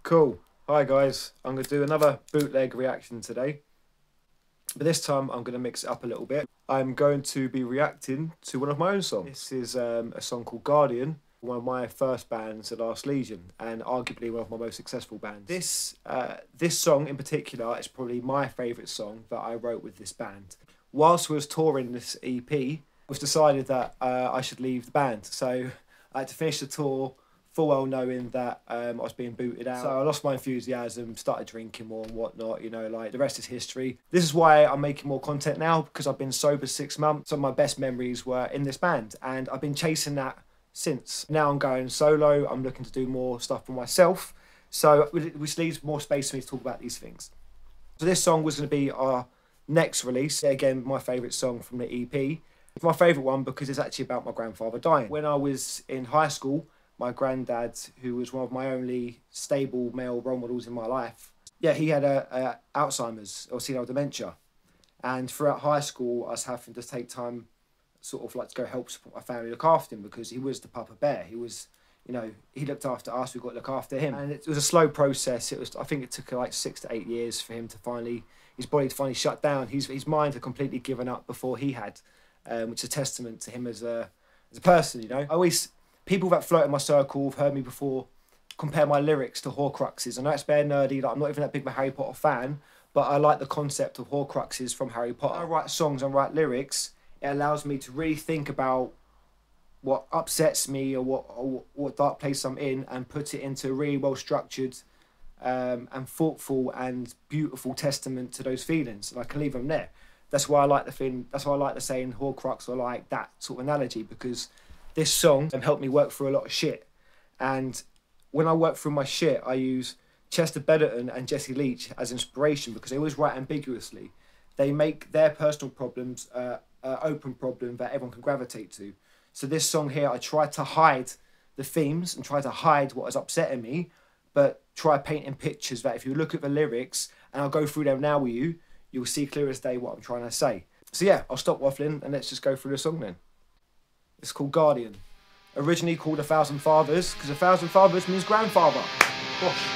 Cool. Hi guys, I'm going to do another bootleg reaction today. But this time I'm going to mix it up a little bit. I'm going to be reacting to one of my own songs. This is a song called Guardian, one of my first bands, The Last Legion, and arguably one of my most successful bands. This song in particular is probably my favourite song that I wrote with this band. Whilst we was touring this EP, it was decided that I should leave the band. So I had to finish the tour full well knowing that I was being booted out. So I lost my enthusiasm, started drinking more and whatnot, you know, like the rest is history. This is why I'm making more content now, because I've been sober 6 months. Some of my best memories were in this band and I've been chasing that since. Now I'm going solo, I'm looking to do more stuff for myself. So which leaves more space for me to talk about these things. So this song was going to be our next release. Again, my favourite song from the EP. It's my favourite one because it's actually about my grandfather dying. When I was in high school, my granddad, who was one of my only stable male role models in my life, yeah, he had Alzheimer's or senile dementia. And throughout high school, I was having to take time sort of like to go help support my family, look after him, because he was the Papa Bear. He was, you know, he looked after us, we got to look after him. And it was a slow process. It was, I think it took like 6 to 8 years for him to finally, his body to finally shut down. His mind had completely given up before he had, which is a testament to him as a person, you know. People that float in my circle have heard me before compare my lyrics to Horcruxes. I know it's bare nerdy, like I'm not even that big of a Harry Potter fan, but I like the concept of Horcruxes from Harry Potter. When I write songs and write lyrics, it allows me to really think about what upsets me or what dark place I'm in and put it into a really well structured and thoughtful and beautiful testament to those feelings, and I can leave them there. That's why I like the saying Horcrux, or like that sort of analogy, because this song helped me work through a lot of shit. And when I work through my shit, I use Chester Bennington and Jesse Leach as inspiration, because they always write ambiguously. They make their personal problems an open problem that everyone can gravitate to. So this song here, I try to hide the themes and try to hide what is upsetting me, but try painting pictures that if you look at the lyrics, and I'll go through them now with you, you'll see clear as day what I'm trying to say. So yeah, I'll stop waffling and let's just go through the song then. It's called Guardian. Originally called 1,000 Fathers, because 1,000 Fathers means grandfather. Gosh.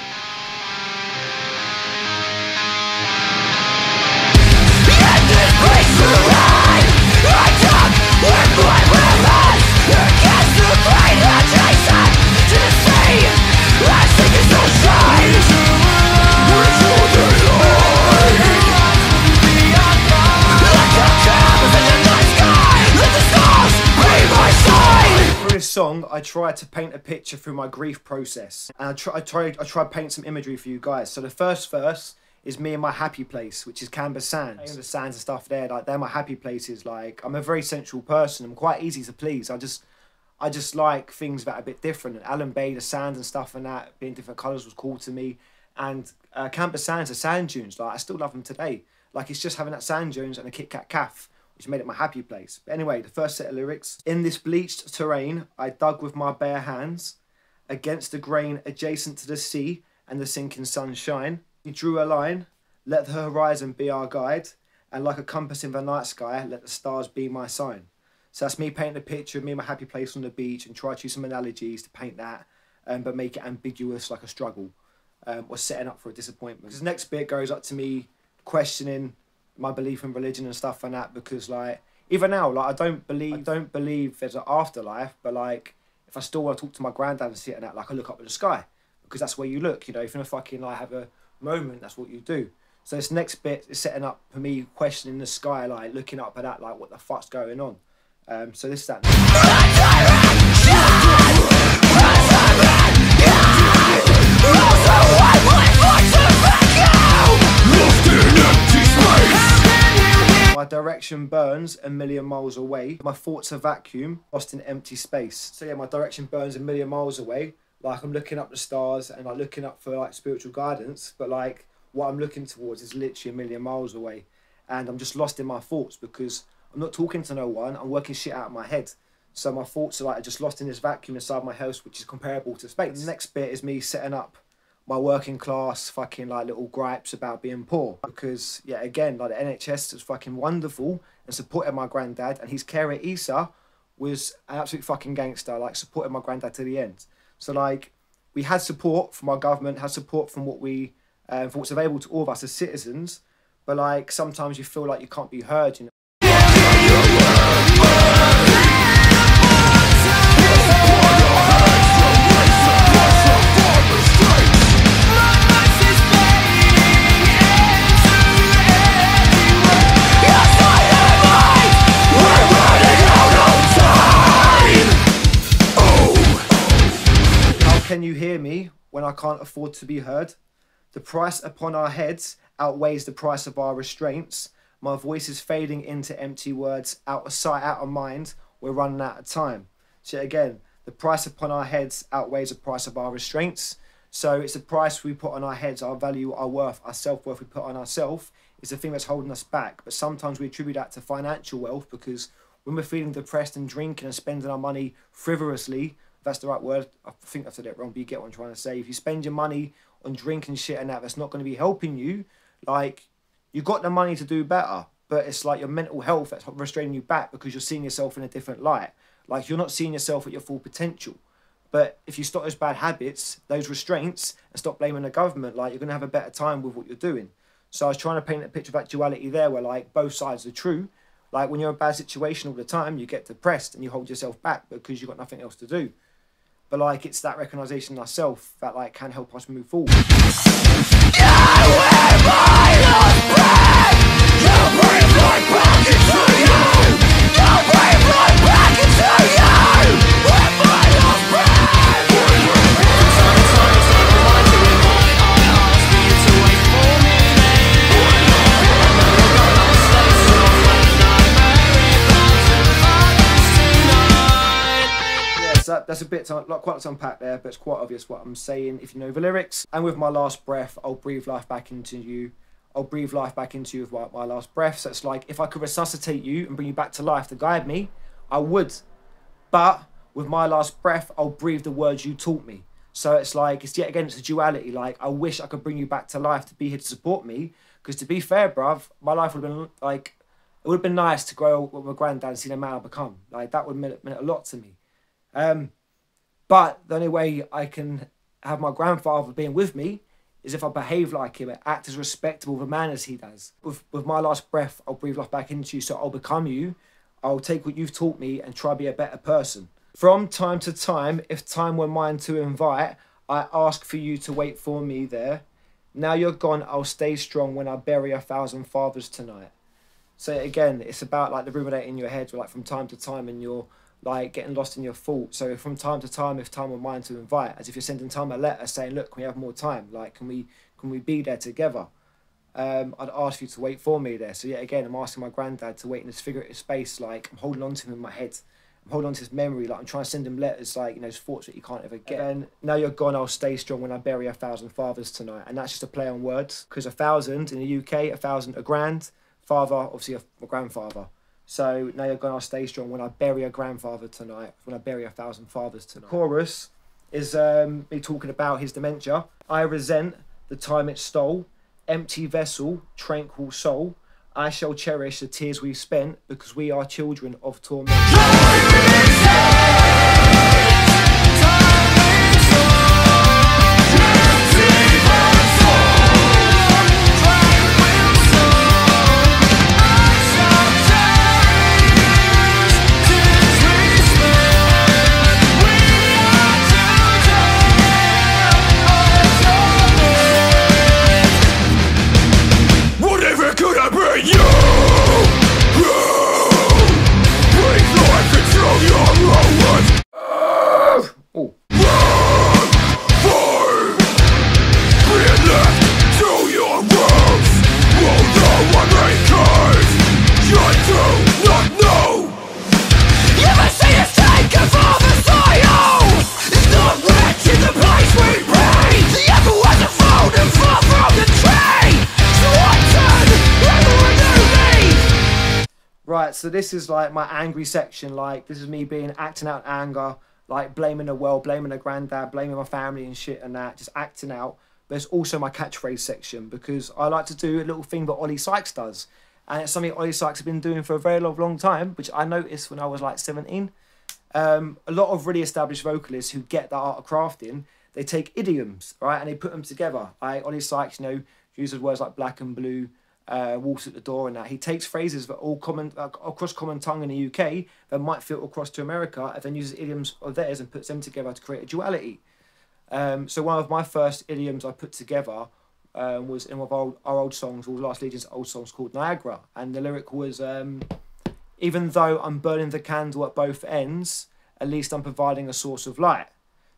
Song, I tried to paint a picture through my grief process, and I tried to paint some imagery for you guys. So the first verse is me in my happy place, which is Canberra Sands. The sands and stuff there, like they're my happy places. Like I'm a very sensual person. I'm quite easy to please. I just like things that are a bit different. And Alan Bay, the sands and stuff and that being different colours was cool to me. And Canberra Sands, the sand dunes, like I still love them today. Like it's just having that sand dunes and a Kit Kat calf, which made it my happy place. But anyway, the first set of lyrics. In this bleached terrain, I dug with my bare hands, against the grain adjacent to the sea and the sinking sunshine. We drew a line, let the horizon be our guide, and like a compass in the night sky, let the stars be my sign. So that's me painting a picture of me in my happy place on the beach, and try to use some analogies to paint that, but make it ambiguous like a struggle, or setting up for a disappointment. This next bit goes up to me questioning my belief in religion and stuff and that, because like even now, like I don't believe there's an afterlife, but like if I still want to talk to my granddad and sit and that, like I look up at the sky, because that's where you look, you know. If you're gonna fucking like have a moment, that's what you do. So this next bit is setting up for me questioning the sky, like looking up at that, like what the fuck's going on. So this is that. My direction burns a million miles away. My thoughts are vacuum, lost in empty space. So yeah, my direction burns a million miles away. Like I'm looking up the stars and like looking up for like spiritual guidance, but like what I'm looking towards is literally a million miles away. And I'm just lost in my thoughts because I'm not talking to no one. I'm working shit out of my head. So my thoughts are like just lost in this vacuum inside my house, which is comparable to space. The next bit is me setting up my working class fucking like little gripes about being poor, because yeah, again, like the NHS is fucking wonderful and supported my granddad, and his carer Issa was an absolute fucking gangster, like supported my granddad to the end. So like we had support from our government, had support from from what's available to all of us as citizens, but like sometimes you feel like you can't be heard, you know. Can you hear me when I can't afford to be heard? The price upon our heads outweighs the price of our restraints. My voice is fading into empty words, out of sight, out of mind. We're running out of time. So again, the price upon our heads outweighs the price of our restraints. So it's the price we put on our heads, our value, our worth, our self-worth we put on ourselves is the thing that's holding us back. But sometimes we attribute that to financial wealth, because when we're feeling depressed and drinking and spending our money frivolously, that's the right word. I think I said it wrong, but you get what I'm trying to say. If you spend your money on drinking shit and that's not going to be helping you, like, you got the money to do better, but it's like your mental health that's restraining you back because you're seeing yourself in a different light. Like, you're not seeing yourself at your full potential. But if you stop those bad habits, those restraints, and stop blaming the government, like, you're going to have a better time with what you're doing. So I was trying to paint a picture of that duality there where, like, both sides are true. Like, when you're in a bad situation all the time, you get depressed and you hold yourself back because you've got nothing else to do. But like, it's that recognition in ourselves that like can help us move forward. That's a bit, like, quite to unpack there, but it's quite obvious what I'm saying if you know the lyrics. And with my last breath, I'll breathe life back into you. I'll breathe life back into you with my last breath. So it's like, if I could resuscitate you and bring you back to life to guide me, I would. But with my last breath, I'll breathe the words you taught me. So it's like, it's yet again, it's a duality. Like, I wish I could bring you back to life to be here to support me. Because to be fair, bruv, my life would have been like, it would have been nice to grow up with my granddad and see the man I become. Like, that would have meant a lot to me. But the only way I can have my grandfather being with me is if I behave like him and act as respectable of a man as he does. With my last breath, I'll breathe life back into you, so I'll become you. I'll take what you've taught me and try to be a better person. From time to time, if time were mine to invite, I ask for you to wait for me there. Now you're gone, I'll stay strong when I bury 1,000 fathers tonight. So again, it's about like the ruminating in your head, like from time to time, and you're like getting lost in your thoughts. So from time to time, if time were mine to invite, as if you're sending time a letter saying, look, can we have more time? Like, can we be there together? I'd ask you to wait for me there. So yet again, I'm asking my granddad to wait in this figurative space. Like, I'm holding on to him in my head. I'm holding on to his memory. Like, I'm trying to send him letters, like, you know, his thoughts that you can't ever get. And now you're gone, I'll stay strong when I bury 1,000 fathers tonight. And that's just a play on words, because 1,000 in the UK, 1,000 a grand, father, obviously a grandfather. So now you're gone, I'll stay strong when I bury a grandfather tonight, when I bury 1,000 fathers tonight. Chorus is me talking about his dementia. I resent the time it stole, empty vessel, tranquil soul. I shall cherish the tears we've spent because we are children of torment. Right, so this is like my angry section. Like, this is me acting out anger, like blaming the world, blaming the granddad, blaming my family and shit and that, just acting out. But it's also my catchphrase section, because I like to do a little thing that Ollie Sykes does. And it's something Ollie Sykes has been doing for a very long time, which I noticed when I was like 17. A lot of really established vocalists who get the art of crafting, they take idioms, right, and they put them together. Ollie Sykes, you know, uses words like black and blue, walks at the door and that. He takes phrases that are all common, across common tongue in the UK that might filter across to America, and then uses idioms of theirs and puts them together to create a duality. So one of my first idioms I put together was in one of our old songs, all Last Legion's old songs, called Niagara. And the lyric was, even though I'm burning the candle at both ends, at least I'm providing a source of light.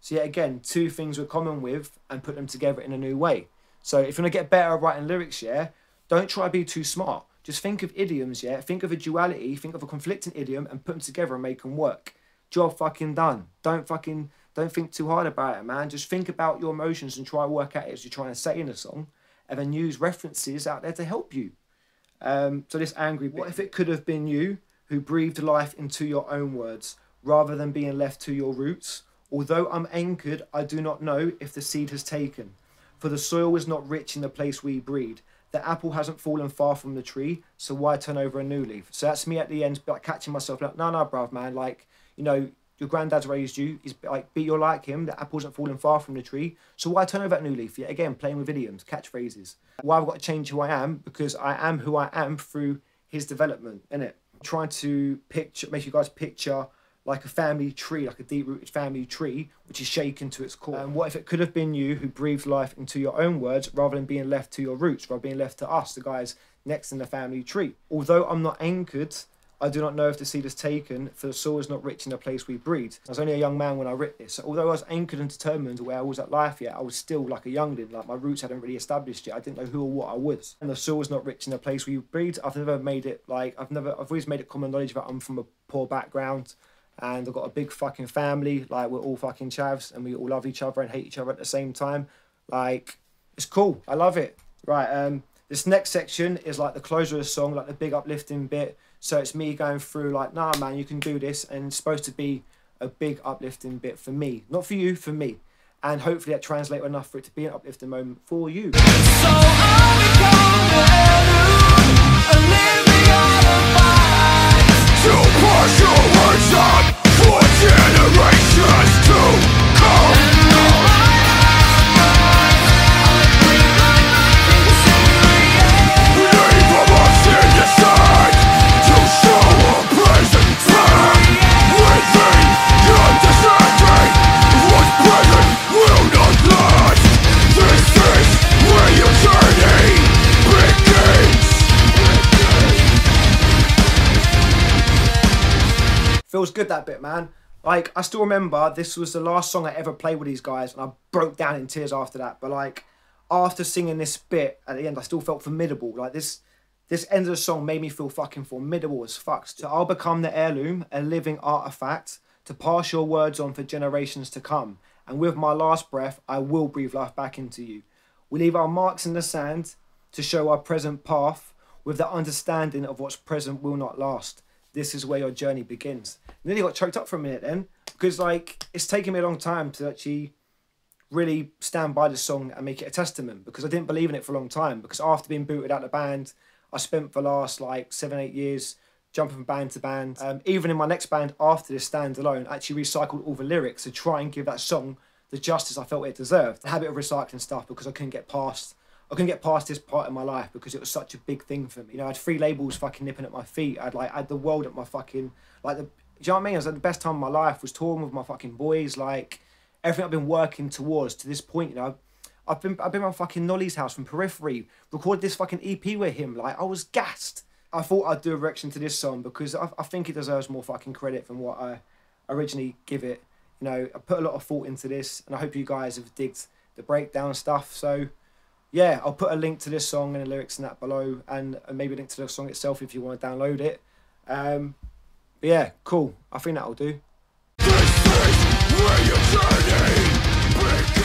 So yet again, two things we're common with and put them together in a new way. So if you want to get better at writing lyrics, yeah, don't try to be too smart. Just think of idioms, yeah? Think of a duality, think of a conflicting idiom and put them together and make them work. Job fucking done. Don't think too hard about it, man. Just think about your emotions and try to work out it as you're trying to say in a song, and then use references out there to help you. So this angry bit. What if it could have been you who breathed life into your own words, rather than being left to your roots? Although I'm anchored, I do not know if the seed has taken. For the soil is not rich in the place we breed. The apple hasn't fallen far from the tree, so why turn over a new leaf? So that's me at the end, like catching myself like, no, bruv, man, like, you know, your granddad's raised you, he's like, you're like him, the apple hasn't fallen far from the tree, so why turn over that new leaf? Yet again, playing with idioms, catchphrases. Why I've got to change who I am? Because I am who I am through his development, innit? Trying to make you guys picture like a family tree, like a deep-rooted family tree, which is shaken to its core. And what if it could have been you who breathed life into your own words, rather than being left to your roots, rather than being left to us, the guys next in the family tree? Although I'm not anchored, I do not know if the seed is taken, for the soil is not rich in the place we breed. I was only a young man when I wrote this. So although I was anchored and determined where I was at life yet, I was still like a youngling, like my roots hadn't really established yet. I didn't know who or what I was. And the soil is not rich in the place we breed. I've always made it common knowledge that I'm from a poor background, and I've got a big fucking family, like we're all fucking chavs and we all love each other and hate each other at the same time. Like, it's cool, I love it. Right, this next section is like the closer of the song, like the big uplifting bit. So it's me going through like, nah man, you can do this, and it's supposed to be a big uplifting bit for me. Not for you, for me. And hopefully that translates enough for it to be an uplifting moment for you. So I'll become a living out of fight to push your words up for generations to come. Feels good, that bit, man. Like, I still remember this was the last song I ever played with these guys, and I broke down in tears after that. But like, after singing this bit at the end, I still felt formidable. Like this end of the song made me feel fucking formidable as fuck. So I'll become the heirloom, a living artifact, to pass your words on for generations to come. And with my last breath, I will breathe life back into you. We leave our marks in the sand to show our present path, with the understanding of what's present will not last. This is where your journey begins. Nearly got choked up for a minute then, because like, it's taken me a long time to actually really stand by the song and make it a testament, because I didn't believe in it for a long time. Because after being booted out of the band, I spent the last like 7-8 years jumping from band to band. Even in my next band after this standalone, I actually recycled all the lyrics to try and give that song the justice I felt it deserved. The habit of recycling stuff, because I couldn't get past this part in my life, because it was such a big thing for me. You know, I had 3 labels fucking nipping at my feet. I had the world at my fucking, like, do you know what I mean? I was at the best time of my life, was touring with my fucking boys, like, everything I've been working towards to this point, you know. I've been around fucking Nolly's house from Periphery, recorded this fucking EP with him, like, I was gassed. I thought I'd do a reaction to this song, because I think it deserves more fucking credit than what I originally give it. You know, I put a lot of thought into this, and I hope you guys have digged the breakdown stuff, so yeah, I'll put a link to this song and the lyrics and that below, and maybe a link to the song itself if you want to download it. But yeah, cool. I think that'll do. This is where your journey begins.